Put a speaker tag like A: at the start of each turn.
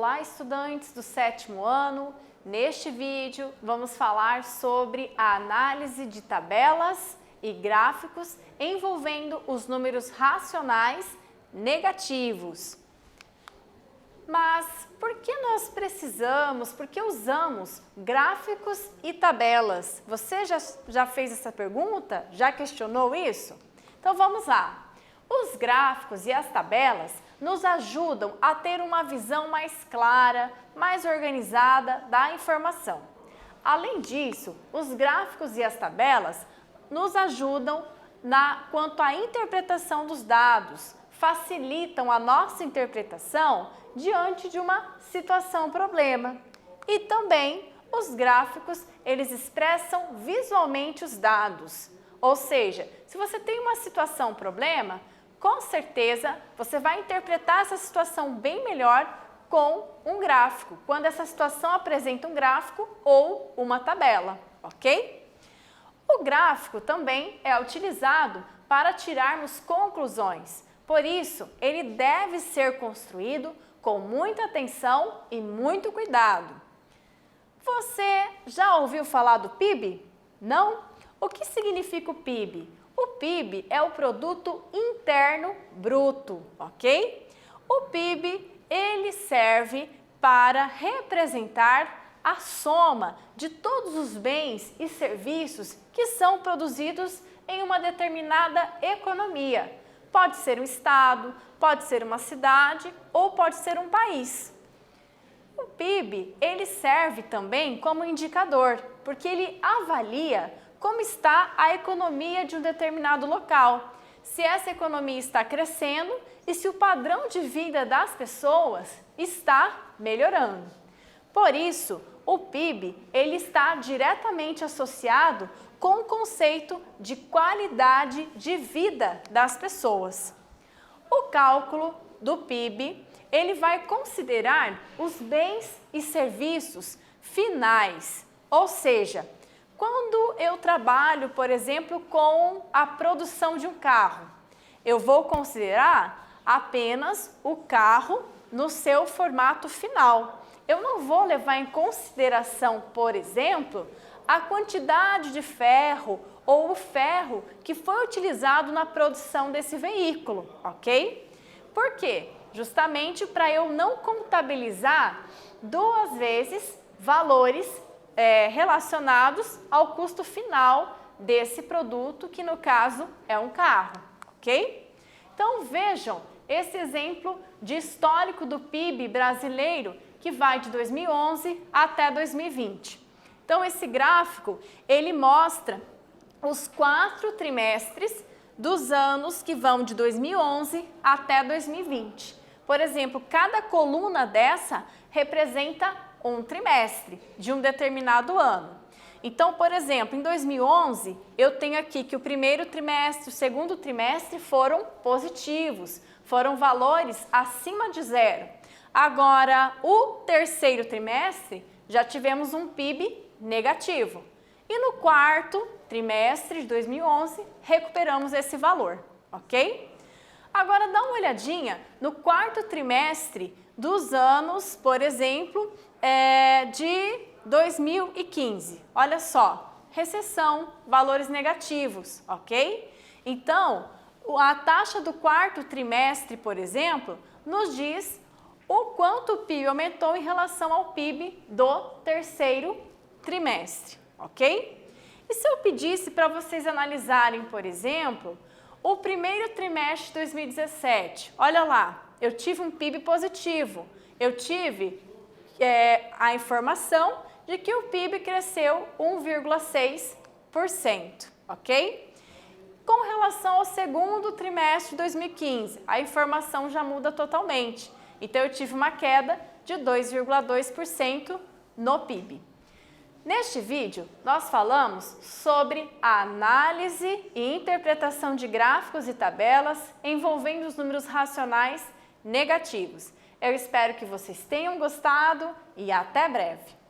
A: Olá, estudantes do 7º ano. Neste vídeo, vamos falar sobre a análise de tabelas e gráficos envolvendo os números racionais negativos. Mas por que nós por que usamos gráficos e tabelas? Você já fez essa pergunta? Já questionou isso? Então vamos lá. Os gráficos e as tabelas nos ajudam a ter uma visão mais clara, mais organizada da informação. Além disso, os gráficos e as tabelas nos ajudam quanto à interpretação dos dados, facilitam a nossa interpretação diante de uma situação-problema. E também os gráficos, eles expressam visualmente os dados. Ou seja, se você tem uma situação-problema, com certeza você vai interpretar essa situação bem melhor com um gráfico, quando essa situação apresenta um gráfico ou uma tabela, ok? O gráfico também é utilizado para tirarmos conclusões, por isso ele deve ser construído com muita atenção e muito cuidado. Você já ouviu falar do PIB? Não? O que significa o PIB? O PIB é o Produto Interno Bruto, ok? O PIB, ele serve para representar a soma de todos os bens e serviços que são produzidos em uma determinada economia. Pode ser um estado, pode ser uma cidade ou pode ser um país. O PIB, ele serve também como indicador, porque ele avalia como está a economia de um determinado local, se essa economia está crescendo e se o padrão de vida das pessoas está melhorando. Por isso, o PIB ele está diretamente associado com o conceito de qualidade de vida das pessoas. O cálculo do PIB ele vai considerar os bens e serviços finais, ou seja, quando eu trabalho, por exemplo, com a produção de um carro, eu vou considerar apenas o carro no seu formato final. Eu não vou levar em consideração, por exemplo, a quantidade de ferro ou o ferro que foi utilizado na produção desse veículo, ok? Por quê? Justamente para eu não contabilizar duas vezes valores relacionados ao custo final desse produto, que no caso é um carro, ok? Então vejam esse exemplo de histórico do PIB brasileiro que vai de 2011 até 2020. Então esse gráfico, ele mostra os 4 trimestres dos anos que vão de 2011 até 2020. Por exemplo, cada coluna dessa representa um trimestre de um determinado ano. Então, por exemplo, em 2011, eu tenho aqui que o primeiro trimestre, o segundo trimestre foram positivos, foram valores acima de 0. Agora, o terceiro trimestre, já tivemos um PIB negativo. E no quarto trimestre de 2011, recuperamos esse valor, ok? Agora, dá uma olhadinha no quarto trimestre dos anos, por exemplo, de 2015. Olha só, recessão, valores negativos, ok? Então, a taxa do quarto trimestre, por exemplo, nos diz o quanto o PIB aumentou em relação ao PIB do terceiro trimestre, ok? E se eu pedisse para vocês analisarem, por exemplo, o primeiro trimestre de 2017, olha lá, eu tive um PIB positivo, eu tive a informação de que o PIB cresceu 1,6%, ok? Com relação ao segundo trimestre de 2015, a informação já muda totalmente. Então, eu tive uma queda de 2,2% no PIB. Neste vídeo, nós falamos sobre a análise e interpretação de gráficos e tabelas envolvendo os números racionais negativos. Eu espero que vocês tenham gostado e até breve!